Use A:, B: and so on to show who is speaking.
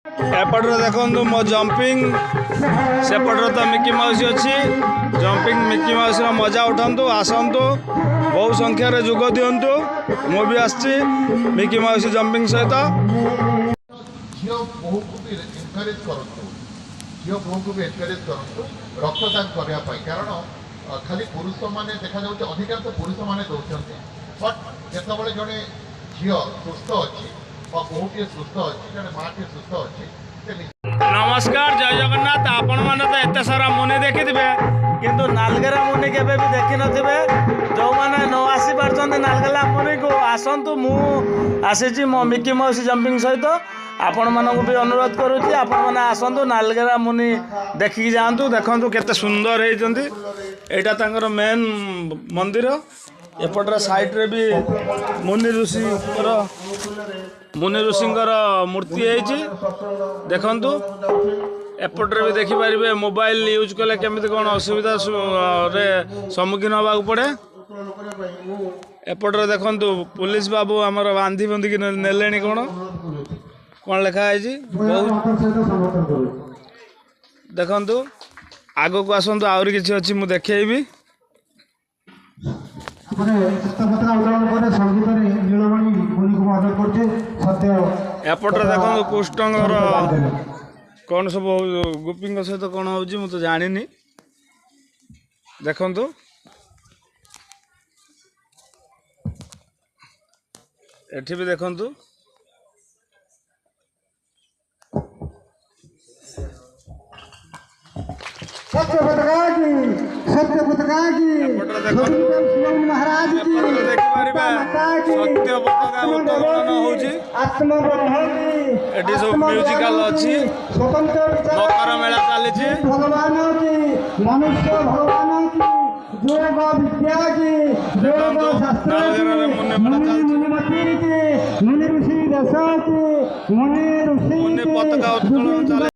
A: एपटे देखो मो जंपिंग सेपटे तो मिकी माउस अच्छी जंपिंग मिकी माउस मजा उठातु आसतु बहु संख्यार जोग दिंतु मु भी आसी मिकी माउस जंपिंग सहित
B: झील बहु को भी एनकरेज करतु झील बहु को भी एनकरेज करतु रक्तदान करने कारण खाली पुरुष मैंने देखा जाऊँ अधिकांश पुरुष मैंने दौरान बट जिते जड़े झील सुस्थ अच्छी और बहुटे सुस्थ अच्छी जड़े माँ टे सुस्थ अच्छी।
A: नमस्कार जय जगन्नाथ आपण मैंने तो एत सारा मुनि देखि किंतु नालगेरा मुनि केबे भी देखि नथिबे जो माने न आसी पारछन नालगेरा मुनि को आसंतु मु आसीची मो मिकी माउस जंपिंग सहित आपण मानकु भी अनुरोध करूची आपण माने आसंतु नालगेरा मुनि देखि जांतु देखंतु केते सुंदर हेजंती एटा तांकर मेन मंदिर एपटर साइड रे भी मुनि ऋषिंकर मूर्ति है देखंतु एपटे भी देखिपारे मोबाइल यूज कले केमी कौन असुविधा रे सम्मुखीन होगा पड़े एपटे देखंतु पुलिस बाबू आमर बांधी बंधिकी नेले कौन लिखाई देखंतु आग को आसतु आहरी किसी अच्छी मुझे देखी एपटे देखो कृष्णर कौन सब गोपी सहित कौन हो तो जानी देखु एठी भी देखु
C: सत्य पताका की महाराज की
A: सत्य पताका उत्तोलन होची एठी सब म्यूजिकल अछि मकर मेला चली
C: भगवान की मनुष्य भगवान की योग विद्या की योग शास्त्र की मुनिमती की मुनि ऋषि दशा की मुनि ऋषि
A: पताका उत्तोलन